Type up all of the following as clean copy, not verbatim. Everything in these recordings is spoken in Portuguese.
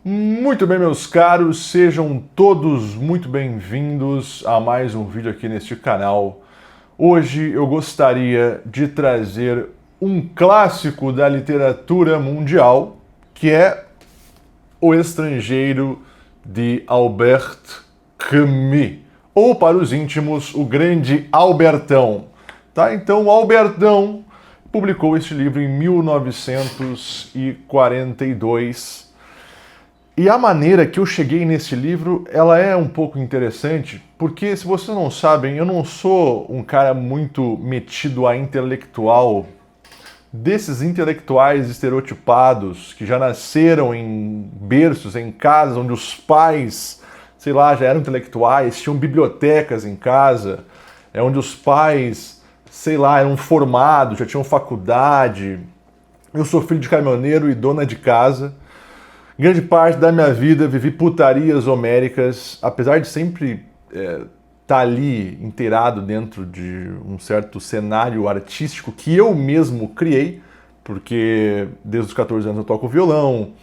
Muito bem, meus caros, sejam todos muito bem-vindos a mais um vídeo aqui neste canal. Hoje eu gostaria de trazer um clássico da literatura mundial, que é O Estrangeiro, de Albert Camus, ou para os íntimos, o grande Albertão. Tá? Então, o Albertão publicou este livro em 1942. E a maneira que eu cheguei nesse livro, ela é um pouco interessante, porque se vocês não sabem, eu não sou um cara muito metido a intelectual, desses intelectuais estereotipados que já nasceram em berços, em casas onde os pais, sei lá, já eram intelectuais, tinham bibliotecas em casa, onde os pais, sei lá, eram formados, já tinham faculdade. Eu sou filho de caminhoneiro e dona de casa. Grande parte da minha vida vivi putarias homéricas, apesar de sempre estar ali inteirado dentro de um certo cenário artístico que eu mesmo criei, porque desde os 14 anos eu toco violão,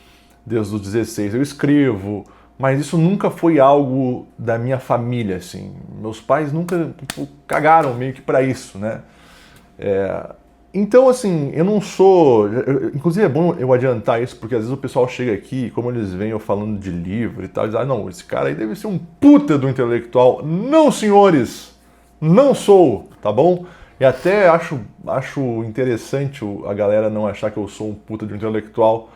desde os 16 eu escrevo, mas isso nunca foi algo da minha família, assim. Meus pais nunca cagaram meio que para isso, né? Então, assim, eu não sou... Inclusive é bom eu adiantar isso, porque às vezes o pessoal chega aqui, como eles veem eu falando de livro e tal, e dizem, não, esse cara aí deve ser um puta do intelectual. Não, senhores! Não sou, tá bom? E até acho interessante a galera não achar que eu sou um puta de intelectual,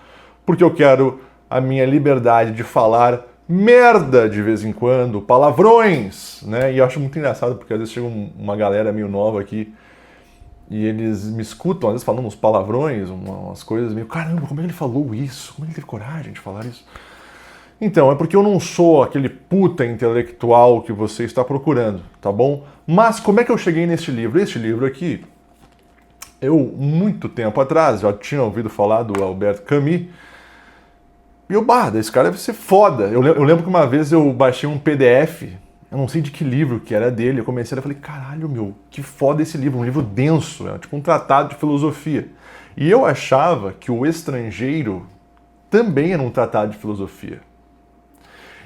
porque eu quero a minha liberdade de falar merda de vez em quando, palavrões, né? E eu acho muito engraçado, porque às vezes chega uma galera meio nova aqui, e eles me escutam, às vezes falando uns palavrões, umas coisas meio, caramba, como é que ele falou isso? Como ele teve coragem de falar isso? Então, é porque eu não sou aquele puta intelectual que você está procurando, tá bom? Mas como é que eu cheguei neste livro? Este livro aqui, eu, muito tempo atrás, já tinha ouvido falar do Albert Camus, e eu, esse cara deve ser foda. Eu lembro que uma vez eu baixei um PDF, eu não sei de que livro que era dele, eu comecei a falei, caralho, meu, que foda esse livro, um livro denso, é tipo um tratado de filosofia. E eu achava que O Estrangeiro também era um tratado de filosofia.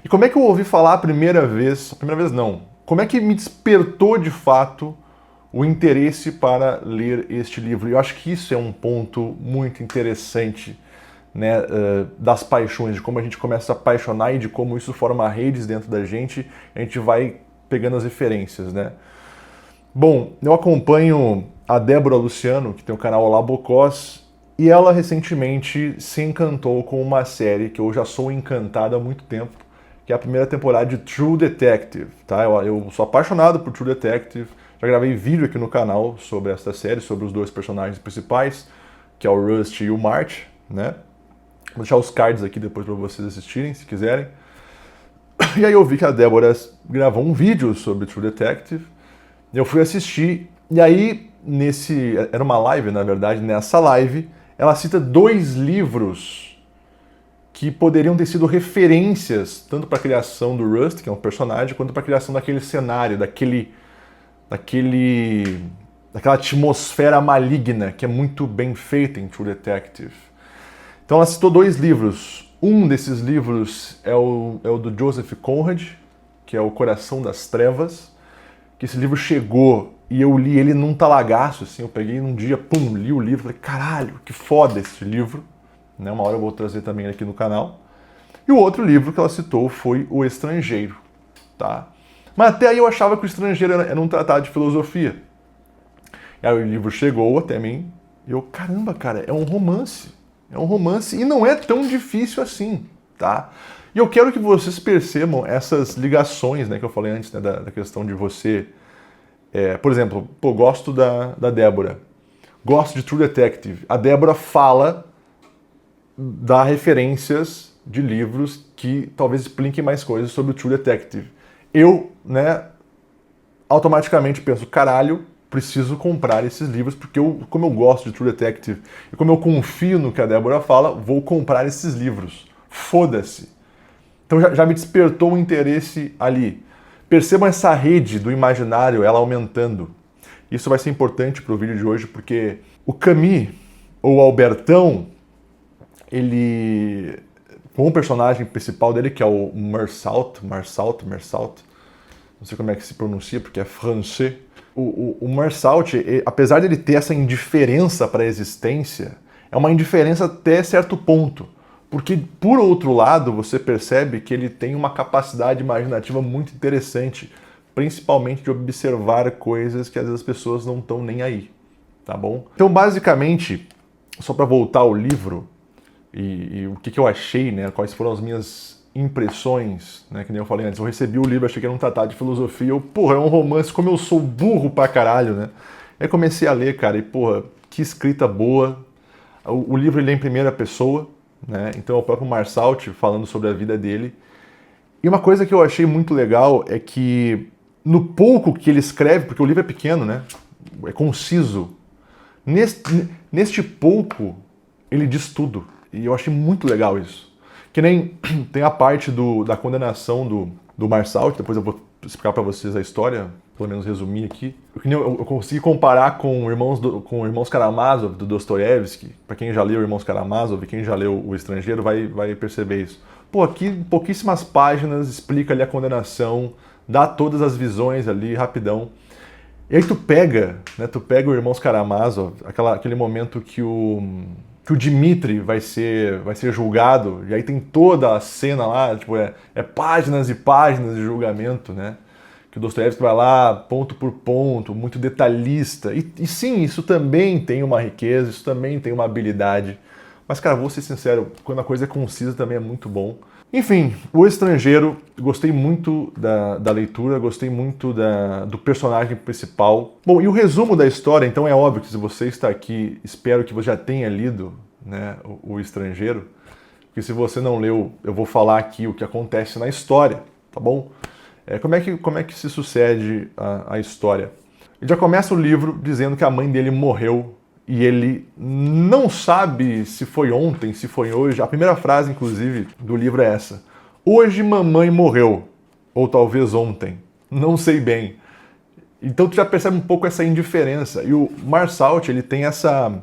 E como é que eu ouvi falar a primeira vez não, como é que me despertou de fato o interesse para ler este livro? E eu acho que isso é um ponto muito interessante, né, das paixões, de como a gente começa a apaixonar e de como isso forma redes dentro da gente, a gente vai pegando as referências, né? Bom, eu acompanho a Débora Luciano, que tem o canal Olá Bocós, e ela recentemente se encantou com uma série que eu já sou encantado há muito tempo, que é a primeira temporada de True Detective, tá? Eu sou apaixonado por True Detective, já gravei vídeo aqui no canal sobre essa série, sobre os dois personagens principais, que é o Rust e o March, né? Vou deixar os cards aqui depois para vocês assistirem, se quiserem. E aí eu vi que a Débora gravou um vídeo sobre True Detective. Eu fui assistir, e aí, era uma live, na verdade, nessa live, ela cita 2 livros que poderiam ter sido referências, tanto para a criação do Rust, que é um personagem, quanto para a criação daquele cenário, daquela atmosfera maligna, que é muito bem feita em True Detective. Então ela citou 2 livros. Um desses livros é o do Joseph Conrad, que é O Coração das Trevas, que esse livro chegou e eu li ele num talagaço, assim, eu peguei num dia, pum, li o livro, falei, caralho, que foda esse livro, né? Uma hora eu vou trazer também aqui no canal. E o outro livro que ela citou foi O Estrangeiro, tá? Mas até aí eu achava que O Estrangeiro era um tratado de filosofia. E aí o livro chegou até mim e eu, caramba, cara, é um romance. É um romance e não é tão difícil assim, tá? E eu quero que vocês percebam essas ligações, né, que eu falei antes, né, da questão de você... por exemplo, gosto da Débora, gosto de True Detective. A Débora dá referências de livros que talvez expliquem mais coisas sobre o True Detective. Eu, né, automaticamente penso, caralho, preciso comprar esses livros, porque como eu gosto de True Detective e como eu confio no que a Débora fala, vou comprar esses livros. Foda-se. Então já me despertou o interesse ali. Percebam essa rede do imaginário, ela aumentando. Isso vai ser importante para o vídeo de hoje, porque o Camus, ou Albertão, ele com o personagem principal dele, que é o Marsault, não sei como é que se pronuncia, porque é francês. O Marsault, apesar de ele ter essa indiferença para a existência, é uma indiferença até certo ponto. Porque, por outro lado, você percebe que ele tem uma capacidade imaginativa muito interessante, principalmente de observar coisas que às vezes as pessoas não estão nem aí, tá bom? Então, basicamente, só para voltar ao livro e o que eu achei, né, quais foram as minhas impressões, né, que nem eu falei antes, eu recebi o livro, achei que era um tratado de filosofia, porra, é um romance, como eu sou burro pra caralho, né? Aí comecei a ler, cara, e porra, que escrita boa. O livro ele é em primeira pessoa, né? Então é o próprio Marsault falando sobre a vida dele. E uma coisa que eu achei muito legal é que no pouco que ele escreve, porque o livro é pequeno, né? É conciso. Neste pouco, ele diz tudo. E eu achei muito legal isso. Que nem tem a parte da condenação do Marsault, depois eu vou explicar para vocês a história, pelo menos resumir aqui. Eu consegui comparar com Irmãos Karamazov, do Dostoiévski. Para quem já leu Irmãos Karamazov, quem já leu O Estrangeiro, vai perceber isso. Pô, aqui em pouquíssimas páginas explica ali a condenação, dá todas as visões ali, rapidão. E aí tu pega o Irmãos Karamazov, aquele momento que o Dmitri vai ser julgado, e aí tem toda a cena lá, tipo, é páginas e páginas de julgamento, né? Que o Dostoiévski vai lá, ponto por ponto, muito detalhista. E sim, isso também tem uma riqueza, isso também tem uma habilidade. Mas, cara, vou ser sincero, quando a coisa é concisa também é muito bom. Enfim, O Estrangeiro, gostei muito da leitura, gostei muito do personagem principal. Bom, e o resumo da história, então é óbvio que se você está aqui, espero que você já tenha lido, né, o Estrangeiro, porque se você não leu, eu vou falar aqui o que acontece na história, tá bom? Como é que se sucede a história? Ele já começa o livro dizendo que a mãe dele morreu e ele não sabe se foi ontem, se foi hoje. A primeira frase, inclusive, do livro é essa: hoje mamãe morreu, ou talvez ontem, não sei bem. Então tu já percebe um pouco essa indiferença. E o Marsault, ele tem essa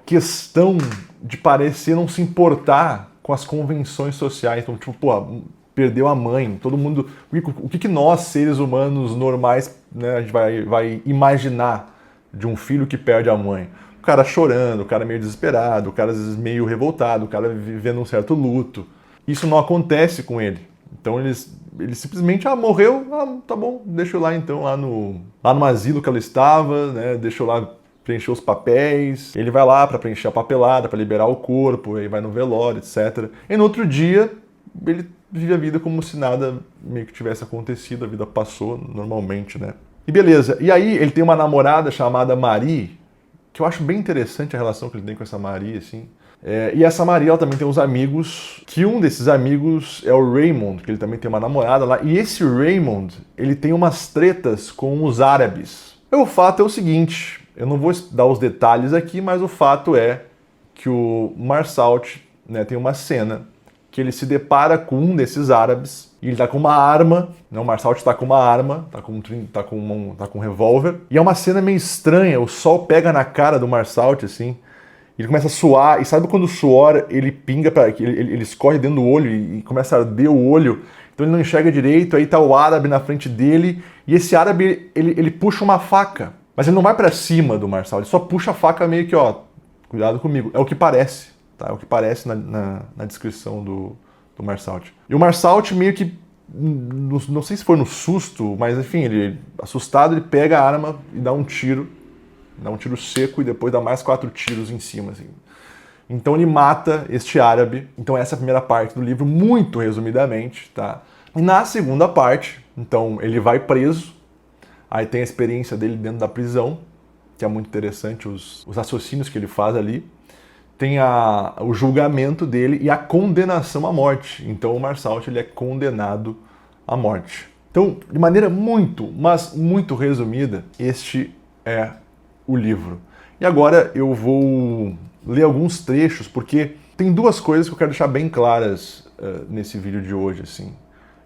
questão de parecer não se importar com as convenções sociais. Então, tipo, pô, perdeu a mãe, todo mundo... O que nós, seres humanos normais, né, a gente vai imaginar de um filho que perde a mãe? O cara chorando, o cara meio desesperado, o cara às vezes meio revoltado, o cara vivendo um certo luto. Isso não acontece com ele. Então ele simplesmente, morreu, tá bom, deixa eu lá então, lá no asilo que ela estava, né, deixa eu lá preencher os papéis. Ele vai lá para preencher a papelada, para liberar o corpo, aí vai no velório, etc. E no outro dia, ele vive a vida como se nada meio que tivesse acontecido, a vida passou normalmente, né. E beleza, e aí ele tem uma namorada chamada Marie, que eu acho bem interessante a relação que ele tem com essa Marie, assim. E essa Marie, ela também tem uns amigos, que um desses amigos é o Raymond, que ele também tem uma namorada lá, e esse Raymond, ele tem umas tretas com os árabes. E o fato é o seguinte, eu não vou dar os detalhes aqui, mas o fato é que o Marsault, né, tem uma cena que ele se depara com um desses árabes, e ele tá com uma arma, né, o Marsault tá com uma arma, tá com um revólver, e é uma cena meio estranha, o sol pega na cara do Marsault, assim, ele começa a suar, e sabe quando o suor ele pinga, ele escorre dentro do olho e começa a arder o olho, então ele não enxerga direito, aí tá o árabe na frente dele, e esse árabe, ele puxa uma faca, mas ele não vai pra cima do Marsault, ele só puxa a faca meio que, ó, cuidado comigo, é o que parece, tá? É o que parece na descrição do Marsault. E o Marsault meio que, não sei se foi no susto, mas enfim, ele assustado, ele pega a arma e dá um tiro seco e depois dá mais 4 tiros em cima, assim. Então ele mata este árabe. Então essa é a primeira parte do livro, muito resumidamente, tá? E na segunda parte, então ele vai preso, aí tem a experiência dele dentro da prisão, que é muito interessante, os raciocínios que ele faz ali. Tem o julgamento dele e a condenação à morte. Então o Marsault, ele é condenado à morte. Então, de maneira muito, mas muito resumida, este é o livro. E agora eu vou ler alguns trechos, porque tem duas coisas que eu quero deixar bem claras nesse vídeo de hoje, assim,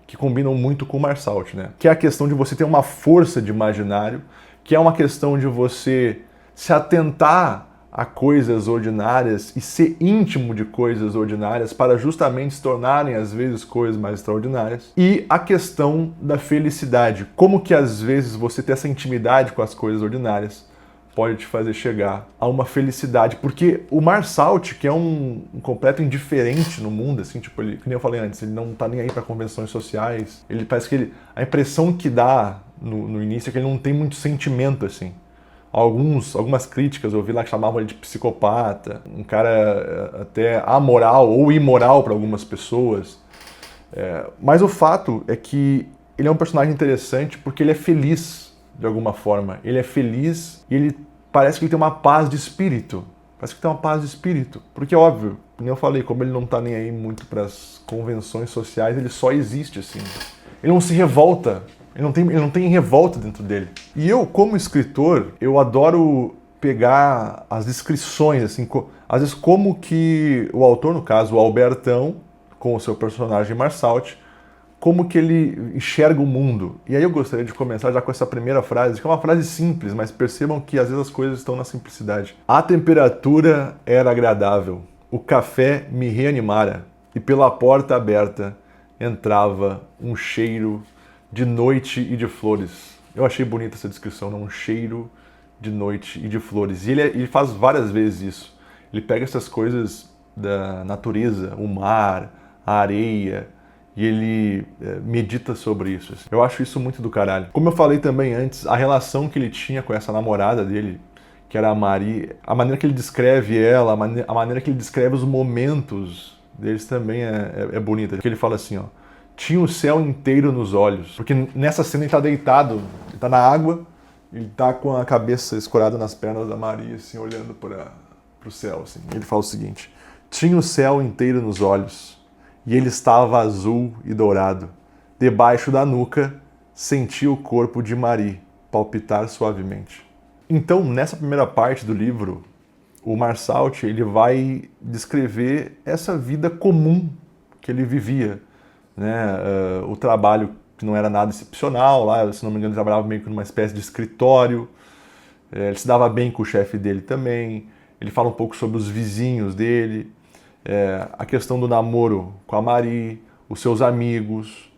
que combinam muito com o Marsault, né? Que é a questão de você ter uma força de imaginário, que é uma questão de você se atentar a coisas ordinárias e ser íntimo de coisas ordinárias para justamente se tornarem, às vezes, coisas mais extraordinárias. E a questão da felicidade. Como que, às vezes, você ter essa intimidade com as coisas ordinárias pode te fazer chegar a uma felicidade. Porque o Marsaltich, que é um completo indiferente no mundo, assim, tipo, ele, que nem eu falei antes, ele não tá nem aí para convenções sociais. Ele parece que a impressão que dá no início é que ele não tem muito sentimento, assim. Algumas críticas eu vi lá que chamavam ele de psicopata, um cara até amoral ou imoral para algumas pessoas. Mas o fato é que ele é um personagem interessante porque ele é feliz de alguma forma. Ele é feliz e ele parece que ele tem uma paz de espírito. Parece que tem uma paz de espírito. Porque, óbvio, como eu falei, como ele não tá nem aí muito para as convenções sociais, ele só existe assim. Ele não se revolta. Ele não tem revolta dentro dele. E eu, como escritor, eu adoro pegar as descrições, assim, às vezes como que o autor, no caso, o Albertão, com o seu personagem Marsaltich, como que ele enxerga o mundo. E aí eu gostaria de começar já com essa primeira frase, que é uma frase simples, mas percebam que às vezes as coisas estão na simplicidade. A temperatura era agradável, o café me reanimara, e pela porta aberta entrava um cheiro de noite e de flores. Eu achei bonita essa descrição, né? Um cheiro de noite e de flores. E ele faz várias vezes isso. Ele pega essas coisas da natureza, o mar, a areia, e ele medita sobre isso. Assim. Eu acho isso muito do caralho. Como eu falei também antes, a relação que ele tinha com essa namorada dele, que era a Marie, a maneira que ele descreve ela, a maneira que ele descreve os momentos deles também é bonita. Porque ele fala assim, ó, tinha o céu inteiro nos olhos. Porque nessa cena ele tá deitado, ele tá na água, ele tá com a cabeça escorada nas pernas da Maria, assim, olhando pro céu, assim. Ele fala o seguinte, tinha o céu inteiro nos olhos, e ele estava azul e dourado. Debaixo da nuca, sentia o corpo de Marie palpitar suavemente. Então, nessa primeira parte do livro, o Marsaltich, ele vai descrever essa vida comum que ele vivia, né? O trabalho que não era nada excepcional, lá, se não me engano, ele trabalhava meio que numa espécie de escritório, ele se dava bem com o chefe dele também, ele fala um pouco sobre os vizinhos dele, a questão do namoro com a Marie, os seus amigos.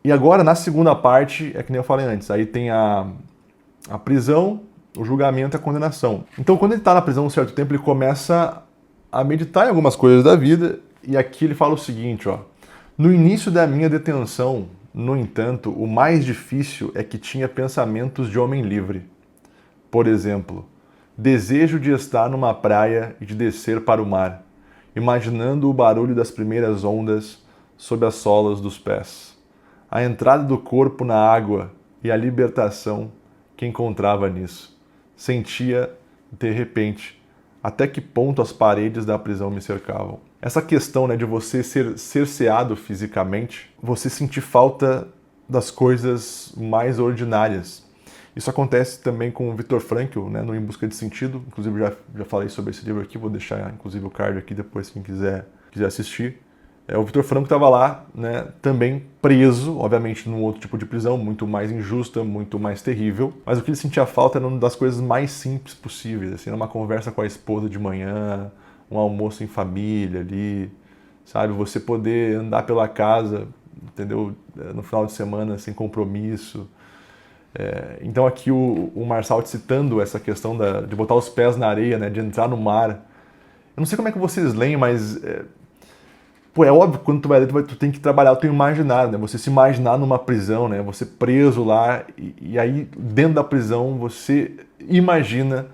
E agora, na segunda parte, é que nem eu falei antes, aí tem a prisão, o julgamento e a condenação. Então, quando ele está na prisão um certo tempo, ele começa a meditar em algumas coisas da vida, e aqui ele fala o seguinte, ó, no início da minha detenção, no entanto, o mais difícil é que tinha pensamentos de homem livre. Por exemplo, desejo de estar numa praia e de descer para o mar, imaginando o barulho das primeiras ondas sob as solas dos pés, a entrada do corpo na água e a libertação que encontrava nisso. Sentia, de repente, até que ponto as paredes da prisão me cercavam. Essa questão, né, de você ser cerceado fisicamente, você sentir falta das coisas mais ordinárias. Isso acontece também com o Viktor Frankl, né, no Em Busca de Sentido. Inclusive, já falei sobre esse livro aqui, vou deixar inclusive o card aqui depois, quem quiser assistir. O Viktor Frankl estava lá, né, também preso, obviamente num outro tipo de prisão, muito mais injusta, muito mais terrível, mas o que ele sentia falta era uma das coisas mais simples possíveis, assim, uma conversa com a esposa de manhã, um almoço em família ali, sabe, você poder andar pela casa, entendeu, no final de semana sem compromisso. Então aqui o Marsaltich citando essa questão de botar os pés na areia, né, de entrar no mar. Eu não sei como é que vocês leem, mas pô, é óbvio que quando tu vai ler, tu tem que trabalhar o teu imaginário, né? Você se imaginar numa prisão, né? Você preso lá e aí dentro da prisão você imagina,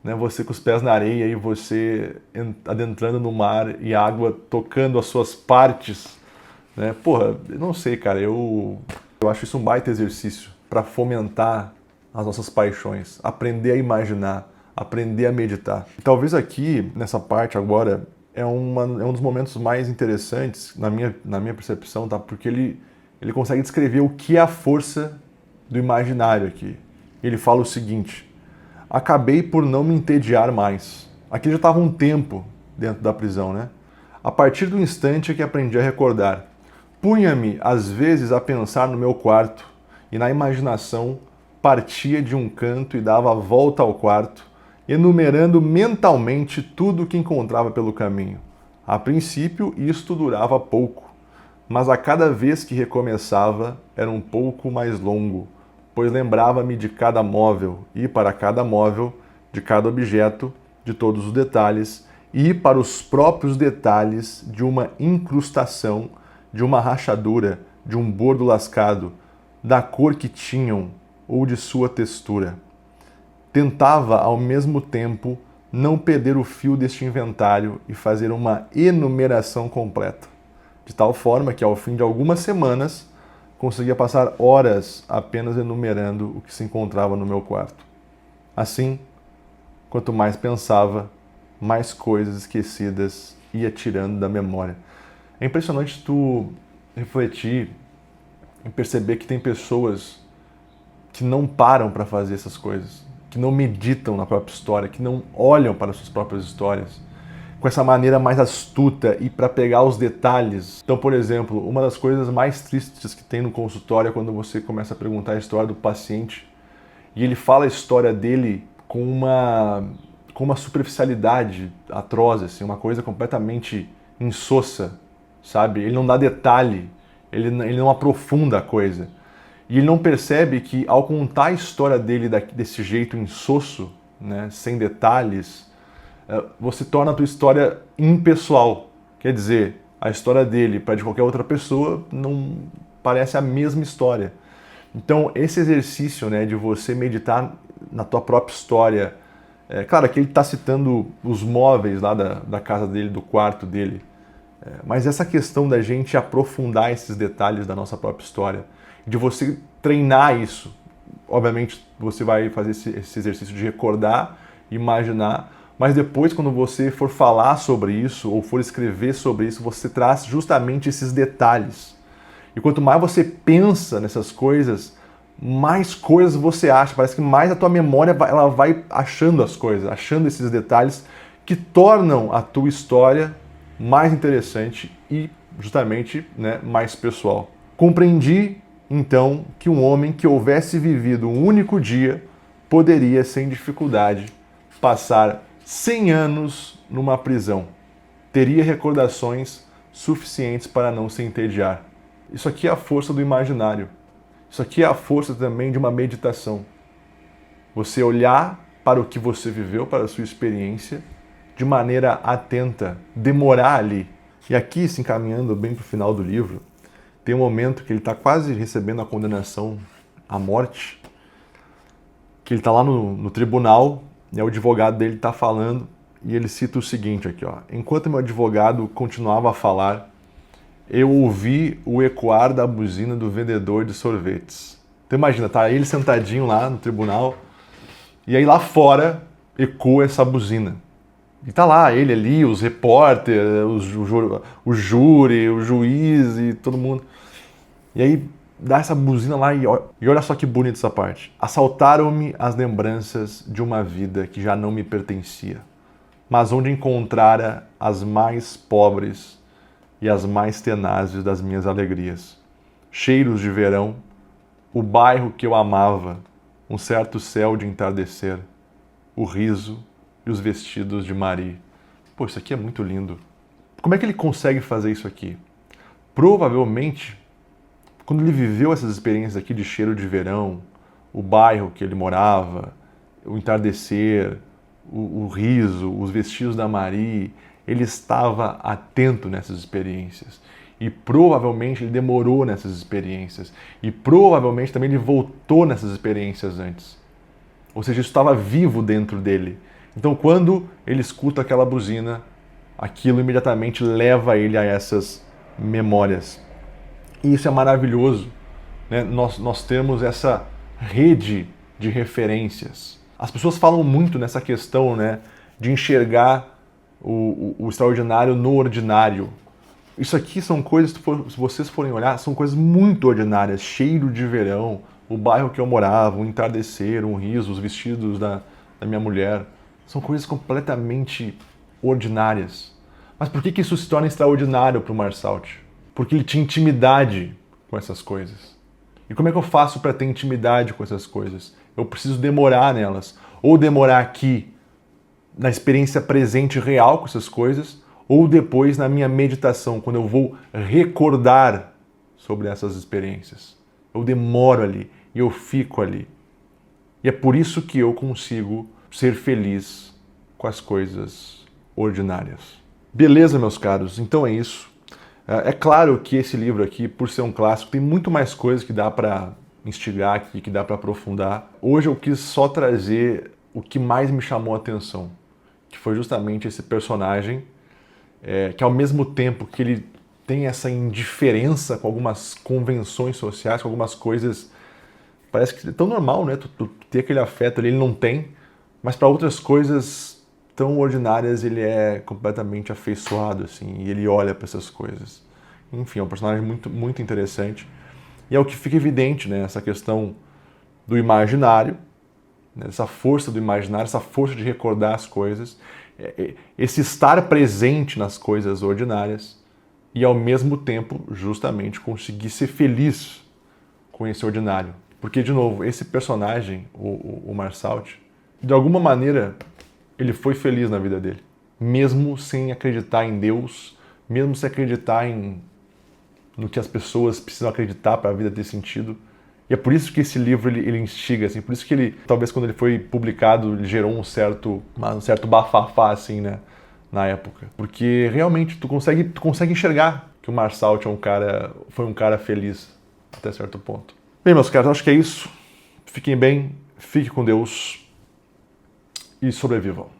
né? Você com os pés na areia e você adentrando no mar e a água tocando as suas partes, né? Porra, eu não sei, cara, eu acho isso um baita exercício para fomentar as nossas paixões, aprender a imaginar, aprender a meditar. E talvez aqui, nessa parte agora, é um dos momentos mais interessantes, na minha percepção, tá? Porque ele consegue descrever o que é a força do imaginário aqui. Ele fala o seguinte, acabei por não me entediar mais. Aqui já estava um tempo dentro da prisão, né? A partir do instante que aprendi a recordar, punha-me às vezes a pensar no meu quarto e na imaginação partia de um canto e dava a volta ao quarto enumerando mentalmente tudo o que encontrava pelo caminho. A princípio, isto durava pouco, mas a cada vez que recomeçava era um pouco mais longo, pois lembrava-me de cada móvel e, para cada móvel, de cada objeto, de todos os detalhes e para os próprios detalhes de uma incrustação, de uma rachadura, de um bordo lascado, da cor que tinham ou de sua textura. Tentava, ao mesmo tempo, não perder o fio deste inventário e fazer uma enumeração completa, de tal forma que, ao fim de algumas semanas, conseguia passar horas apenas enumerando o que se encontrava no meu quarto. Assim, quanto mais pensava, mais coisas esquecidas ia tirando da memória. É impressionante tu refletir e perceber que tem pessoas que não param para fazer essas coisas, que não meditam na própria história, que não olham para suas próprias histórias, com essa maneira mais astuta e para pegar os detalhes. Então, por exemplo, uma das coisas mais tristes que tem no consultório é quando você começa a perguntar a história do paciente e ele fala a história dele com uma superficialidade atroz, assim, uma coisa completamente insossa, sabe? Ele não dá detalhe, ele não aprofunda a coisa. E ele não percebe que, ao contar a história dele desse jeito insosso, né, sem detalhes, você torna a tua história impessoal. Quer dizer, a história dele para de qualquer outra pessoa não parece a mesma história. Então, esse exercício, né, de você meditar na tua própria história, claro que ele está citando os móveis lá da casa dele, do quarto dele, mas essa questão da gente aprofundar esses detalhes da nossa própria história, de você treinar isso. Obviamente, você vai fazer esse exercício de recordar, imaginar, mas depois, quando você for falar sobre isso ou for escrever sobre isso, você traz justamente esses detalhes. E quanto mais você pensa nessas coisas, mais coisas você acha. Parece que mais a tua memória ela vai achando as coisas, achando esses detalhes que tornam a tua história mais interessante e justamente, né, mais pessoal. Compreendi então que um homem que houvesse vivido um único dia poderia, sem dificuldade, passar 100 anos numa prisão. Teria recordações suficientes para não se entediar. Isso aqui é a força do imaginário. Isso aqui é a força também de uma meditação. Você olhar para o que você viveu, para a sua experiência, de maneira atenta, demorar ali. E aqui, se encaminhando bem para o final do livro, tem um momento que ele está quase recebendo a condenação à morte, que ele está lá no tribunal, e o advogado dele está falando, e ele cita o seguinte aqui, ó: enquanto meu advogado continuava a falar, eu ouvi o ecoar da buzina do vendedor de sorvetes. Então imagina, tá ele sentadinho lá no tribunal, e aí lá fora ecoa essa buzina. E tá lá ele ali, os repórteres, o júri, o juiz e todo mundo. E aí dá essa buzina lá e olha só que bonita essa parte. Assaltaram-me as lembranças de uma vida que já não me pertencia, mas onde encontrara as mais pobres e as mais tenazes das minhas alegrias. Cheiros de verão, o bairro que eu amava, um certo céu de entardecer, o riso e os vestidos de Marie. Pô, isso aqui é muito lindo. Como é que ele consegue fazer isso aqui? Provavelmente, quando ele viveu essas experiências aqui de cheiro de verão, o bairro que ele morava, o entardecer, o riso, os vestidos da Marie, ele estava atento nessas experiências. E provavelmente ele demorou nessas experiências. E provavelmente também ele voltou nessas experiências antes. Ou seja, isso estava vivo dentro dele. Então, quando ele escuta aquela buzina, aquilo imediatamente leva ele a essas memórias. E isso é maravilhoso, né? Nós temos essa rede de referências. As pessoas falam muito nessa questão, né, de enxergar o extraordinário no ordinário. Isso aqui são coisas, se vocês forem olhar, são coisas muito ordinárias. Cheiro de verão, o bairro que eu morava, um entardecer, um riso, os vestidos da minha mulher. São coisas completamente ordinárias. Mas por que isso se torna extraordinário para o Marsaltio? Porque ele tinha intimidade com essas coisas. E como é que eu faço para ter intimidade com essas coisas? Eu preciso demorar nelas. Ou demorar aqui, na experiência presente real com essas coisas, ou depois na minha meditação, quando eu vou recordar sobre essas experiências. Eu demoro ali e eu fico ali. E é por isso que eu consigo ser feliz com as coisas ordinárias. Beleza, meus caros? Então é isso. É claro que esse livro aqui, por ser um clássico, tem muito mais coisas que dá para instigar aqui, que dá para aprofundar. Hoje eu quis só trazer o que mais me chamou a atenção, que foi justamente esse personagem, que ao mesmo tempo que ele tem essa indiferença com algumas convenções sociais, com algumas coisas, parece que é tão normal, né? Tu ter aquele afeto ali, ele não tem, mas para outras coisas tão ordinárias ele é completamente afeiçoado, assim, e ele olha para essas coisas. Enfim, é um personagem muito, muito interessante. E é o que fica evidente, né? Essa questão do imaginário, né? Essa força do imaginário, essa força de recordar as coisas, esse estar presente nas coisas ordinárias e, ao mesmo tempo, justamente conseguir ser feliz com esse ordinário. Porque, de novo, esse personagem, o Marsault, de alguma maneira, ele foi feliz na vida dele. Mesmo sem acreditar em Deus, mesmo sem acreditar no que as pessoas precisam acreditar para a vida ter sentido. E é por isso que esse livro ele instiga, assim, por isso que ele, talvez quando ele foi publicado, ele gerou um certo bafafá, assim, né, na época. Porque realmente tu consegue enxergar que o Marsault foi um cara feliz até certo ponto. Bem, meus caros, acho que é isso. Fiquem bem, fiquem com Deus e sobrevivam.